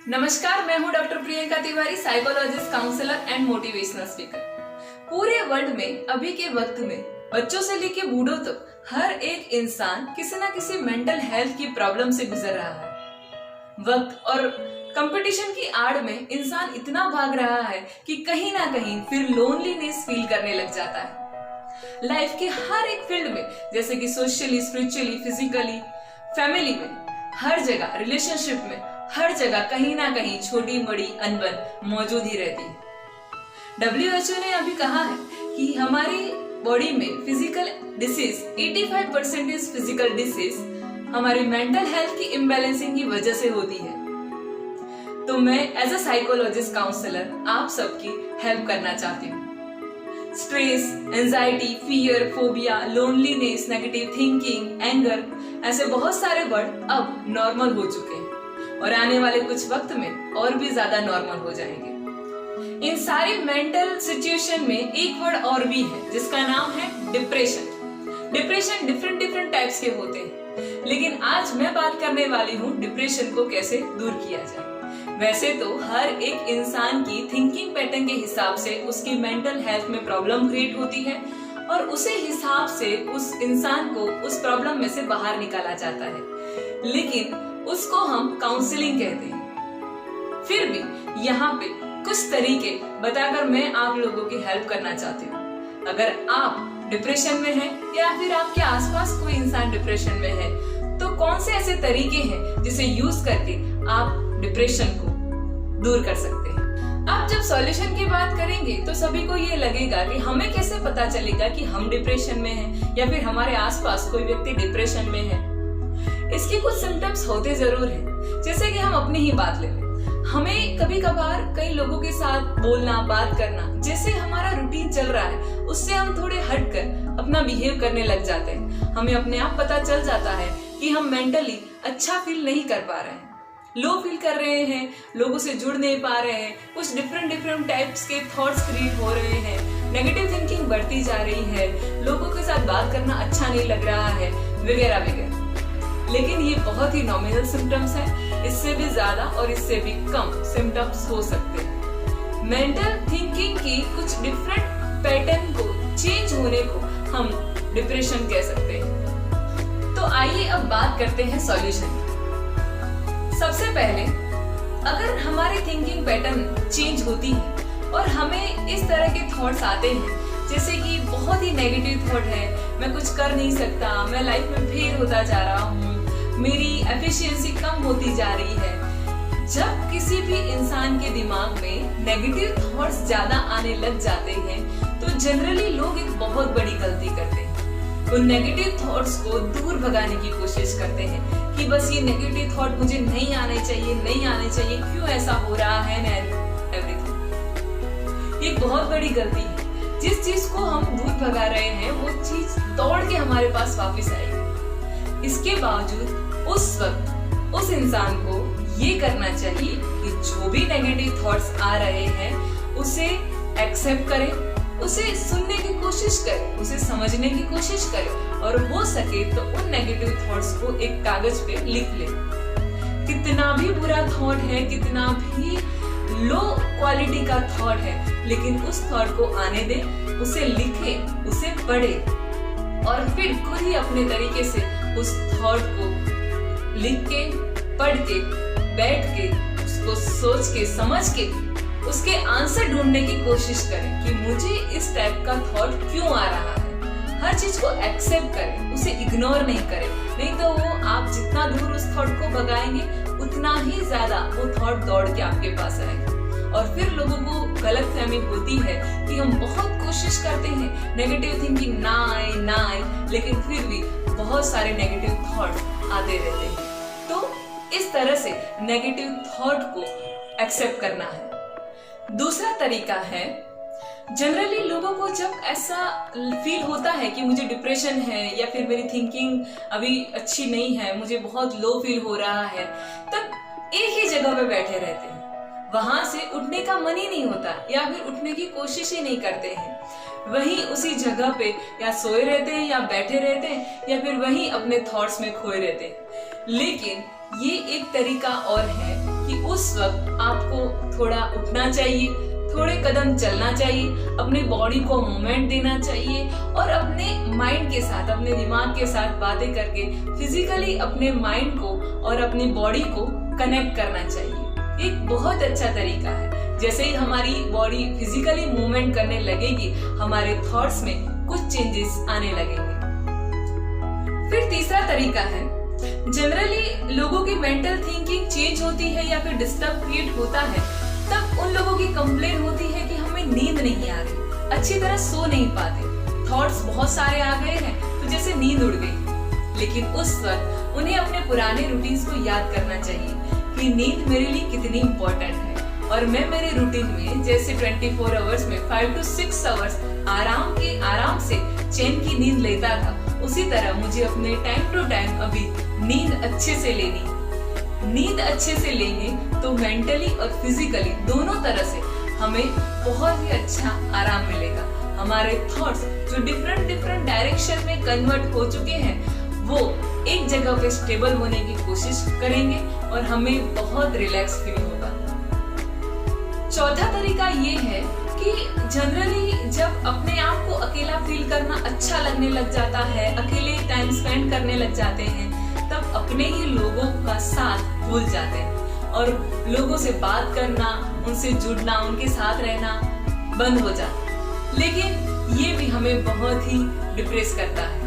नमस्कार, मैं हूं doctor Priyanka Tiwari, psychologist, counsellor and motivational speaker. पूरे वर्ल्ड में अभी के वक्त में बच्चों से लेके बूढ़ों तक हर एक इंसान किसी न किसी मेंटल हेल्थ की प्रॉब्लम से गुजर रहा है। वक्त और कंपटीशन की आड़ में इंसान इतना भाग रहा है कि कहीं ना कहीं फिर लोनलीनेस फील करने लग जाता है। लाइफ के हर एक फील्ड में, जैसे कि सोशली, स्पिरिचुअली, फिजिकली, फैमिली में, हर जगह, रिलेशनशिप में, हर जगह कहीं ना कहीं छोटी बड़ी अनबन मौजूद ही रहती है। WHO ने अभी कहा है कि हमारी बॉडी में physical disease 85% is physical disease हमारी मेंटल हेल्थ की इम्बैलेंसिंग की वजह से होती है। तो मैं एज अ साइकोलॉजिस्ट काउंसलर आप सबकी हेल्प करना चाहती हूँ। Stress, anxiety, fear, phobia, loneliness, negative thinking, anger, ऐसे बहुत सारे वर्ड अब नॉर्मल हो चुके हैं और आने वाले कुछ वक्त में और भी ज्यादा नॉर्मल हो जाएंगे। इन सारी मेंटल सिचुएशन में एक वर्ड और भी है जिसका नाम है डिप्रेशन। डिप्रेशन डिफरेंट टाइप्स के होते हैं, लेकिन आज मैं बात करने वाली हूँ डिप्रेशन को कैसे दूर किया जाए। वैसे तो हर एक इंसान की थिंकिंग पैटर्न के हिसाब से उसकी मेंटल हेल्थ में प्रॉब्लम क्रिएट होती है और उसी हिसाब से उस इंसान को उस प्रॉब्लम में से बाहर निकाला जाता है, लेकिन उसको हम काउंसलिंग कहते हैं। फिर भी यहाँ पे कुछ तरीके बताकर मैं आप लोगों की हेल्प करना चाहती हूँ। अगर आप डिप्रेशन में हैं या फिर आपके आसपास कोई इंसान डिप्रेशन में है, तो कौन से ऐसे तरीके हैं जिसे यूज करके आप डिप्रेशन को दूर कर सकते हैं। आप जब सॉल्यूशन की बात करेंगे तो सभी को ये लगेगा कि हमें कैसे पता चलेगा कि हम डिप्रेशन में हैं या फिर हमारे आसपास कोई व्यक्ति डिप्रेशन में है। इसके कुछ सिम्टम्स होते जरूर हैं, जैसे कि हम अपनी ही बात ले लें। हमें कभी कभार कई लोगों के साथ बोलना, बात करना, जैसे हमारा रूटीन चल रहा है उससे हम थोड़े हटकर अपना बिहेव करने लग जाते हैं। हमें अपने आप पता चल जाता है कि हम मेंटली अच्छा फील नहीं कर पा रहे हैं, लो फील कर रहे हैं, लोगों से जुड़ नहीं पा रहे हैं, कुछ डिफरेंट टाइप्स के थॉट्स क्रिएट हो रहे हैं, नेगेटिव थिंकिंग बढ़ती जा रही है, लोगों के साथ बात करना अच्छा नहीं लग रहा है, वगैरह वगैरह। लेकिन ये बहुत ही नॉमिनल सिम्टम्स हैं, इससे भी ज्यादा और इससे भी कम सिम्टम्स हो सकते हैं। मेंटल थिंकिंग की कुछ डिफरेंट पैटर्न को चेंज होने को हम डिप्रेशन कह सकते हैं। तो आइए अब बात करते हैं सॉल्यूशन की। सबसे पहले, अगर हमारी थिंकिंग पैटर्न चेंज होती है और हमें इस तरह के थॉट्स आते हैं, जैसे कि बहुत ही नेगेटिव थॉट है, मैं कुछ कर नहीं सकता, मैं लाइफ में फेल होता जा रहा हूँ, मेरी एफिशिएंसी कम होती जा रही है। जब किसी भी इंसान के दिमाग में नेगेटिव थॉट्स ज्यादा आने लग जाते हैं तो जनरली लोग एक बहुत बड़ी गलती करते हैं। वो नेगेटिव थॉट्स को दूर भगाने की कोशिश करते हैं कि बस ये नेगेटिव थॉट मुझे नहीं आने चाहिए, नहीं आने चाहिए, क्यों ऐसा हो रहा है, एवरीथिंग। ये बहुत बड़ी गलती है। जिस चीज को हम दूर भगा रहे हैं वो चीज दौड़ के हमारे पास वापस आएगी। इसके बावजूद उस वक्त उस इंसान को ये करना चाहिए कि जो भी नेगेटिव थॉट्स आ रहे हैं उसे एक्सेप्ट करें, उसे सुनने की कोशिश करें, उसे समझने की कोशिश करें और हो सके तो उन नेगेटिव थॉट्स को एक कागज पे लिख लें। कितना भी बुरा थॉट है, कितना भी लो क्वालिटी का थॉट है, लेकिन उस थॉट को आने दें, उसे लिखें, उसे पढ़ें और फिर खुद ही अपने तरीके से उस थॉट को लिख के, पढ़ के, बैठ के, उसको सोच के, समझ के उसके आंसर ढूंढने की कोशिश करें कि मुझे इस टाइप का थॉट क्यों आ रहा है। हर चीज को एक्सेप्ट करें, उसे इग्नोर नहीं करें, नहीं तो वो आप जितना दूर उस थॉट को भगाएंगे उतना ही ज्यादा वो थॉट दौड़ के आपके पास आएगा। और फिर लोगों को गलतफहमी होती है कि हम बहुत कोशिश करते हैं नेगेटिव थिंकिंग ना आए, लेकिन फिर भी बहुत सारे नेगेटिव थॉट आते रहते हैं। तो इस तरह से नेगेटिव थॉट को एक्सेप्ट करना है। दूसरा तरीका है, जनरली लोगों को जब ऐसा फील होता है कि मुझे डिप्रेशन है या फिर मेरी थिंकिंग अभी अच्छी नहीं है, मुझे बहुत लो फील हो रहा है, तब एक ही जगह पे बैठे रहते हैं, वहां से उठने का मन ही नहीं होता या फिर उठने की कोशिश ही नहीं करते हैं। वहीं उसी जगह पे या सोए रहते हैं या बैठे रहते हैं या फिर वहीं अपने थॉट्स में खोए रहते हैं। लेकिन ये एक तरीका और है कि उस वक्त आपको थोड़ा उठना चाहिए, थोड़े कदम चलना चाहिए, अपनी बॉडी को मूवमेंट देना चाहिए और अपने माइंड के साथ, अपने दिमाग के साथ बातें करके फिजिकली अपने माइंड को और अपनी बॉडी को कनेक्ट करना चाहिए। एक बहुत अच्छा तरीका है। जैसे ही हमारी बॉडी फिजिकली मूवमेंट करने लगेगी, हमारे थॉट्स में कुछ चेंजेस आने लगेंगे। फिर तीसरा तरीका है, जनरली लोगों की मेंटल थिंकिंग चेंज होती है या फिर डिस्टर्ब क्रिएट होता है, तब उन लोगों की कंप्लेन होती है कि हमें नींद नहीं आ रही, अच्छी तरह सो नहीं पाते, थॉट्स बहुत सारे आ गए हैं तो जैसे नींद उड़ गई। लेकिन उस वक्त उन्हें अपने पुराने रूटीन्स को याद करना चाहिए कि नींद मेरे लिए कितनी इम्पोर्टेंट है और मैं मेरे रूटीन में जैसे 24 आवर्स में 5 to 6 आवर्स आराम से चैन की नींद लेता था, उसी तरह मुझे अपने टाइम टू टाइम अभी नींद अच्छे से लेनी। नींद अच्छे से लेंगे तो मेंटली और फिजिकली दोनों तरह से हमें बहुत ही अच्छा आराम मिलेगा। हमारे थॉट्स जो डिफरेंट डायरेक्शन में कन्वर्ट हो चुके हैं, वो एक जगह पे स्टेबल होने की कोशिश करेंगे और हमें बहुत रिलैक्स फील होगा। चौथा तरीका ये है कि जनरली जब अपने आप को अकेला फील करना अच्छा लगने लग जाता है, अकेले टाइम स्पेंड करने लग जाते हैं, तब अपने ही लोगों का साथ भूल जाते हैं और लोगों से बात करना, उनसे जुड़ना, उनके साथ रहना बंद हो जाता है। लेकिन ये भी हमें बहुत ही डिप्रेस करता है।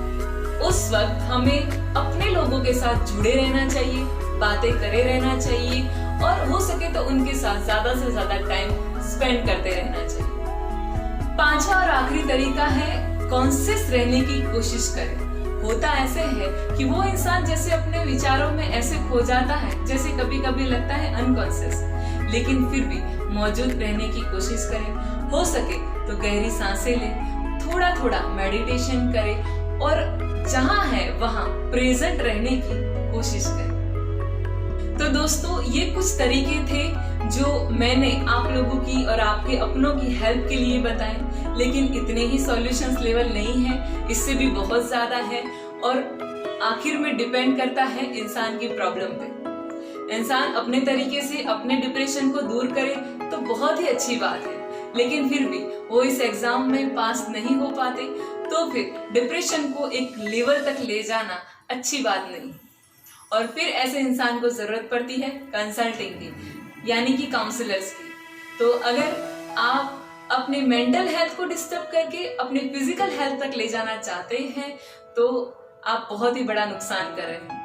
उस वक्त हमें अपने लोगों के साथ जुड़े रहना चाहिए, बातें करे रहना चाहिए और हो सके तो उनके साथ ज्यादा से ज्यादा टाइम स्पेंड करते रहना चाहिए। पांचवा और आखिरी तरीका है, कॉन्शियस रहने की कोशिश करें। होता ऐसे है कि वो इंसान जैसे अपने विचारों में ऐसे खो जाता है, जैसे कभी कभी लगता है अनकॉन्शियस, लेकिन फिर भी मौजूद रहने की कोशिश करें। हो सके तो गहरी सांसें लें, थोड़ा थोड़ा मेडिटेशन करें और जहाँ है वहाँ प्रेजेंट रहने की कोशिश करें। तो दोस्तों, ये कुछ तरीके थे जो मैंने आप लोगों की और आपके अपनों की हेल्प के लिए बताए, लेकिन इतने ही सॉल्यूशंस लेवल नहीं है, इससे भी बहुत ज्यादा है और आखिर में डिपेंड करता है इंसान की प्रॉब्लम पे। इंसान अपने तरीके से अपने डिप्रेशन को दूर करे तो बहुत ही अच्छी बात है, लेकिन फिर भी वो इस एग्जाम में पास नहीं हो पाते तो फिर डिप्रेशन को एक लेवल तक ले जाना अच्छी बात नहीं। और फिर ऐसे इंसान को जरूरत पड़ती है कंसल्टिंग की, यानी कि काउंसलर्स की। तो अगर आप अपने मेंटल हेल्थ को डिस्टर्ब करके अपने फिजिकल हेल्थ तक ले जाना चाहते हैं तो आप बहुत ही बड़ा नुकसान कर रहे हैं।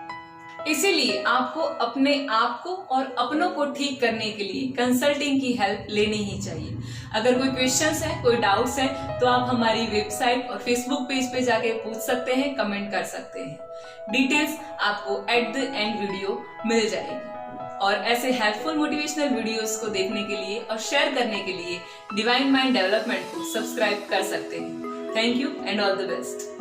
इसीलिए आपको अपने आप को और अपनों को ठीक करने के लिए कंसल्टिंग की हेल्प लेनी ही चाहिए। अगर कोई क्वेश्चंस है, कोई डाउट्स है, तो आप हमारी वेबसाइट और फेसबुक पेज पे जाके पूछ सकते हैं, कमेंट कर सकते हैं। डिटेल्स आपको एट द एंड वीडियो मिल जाएगी। और ऐसे हेल्पफुल मोटिवेशनल वीडियोस को देखने के लिए और शेयर करने के लिए डिवाइन माइंड डेवलपमेंट को सब्सक्राइब कर सकते हैं। Thank you and all the best.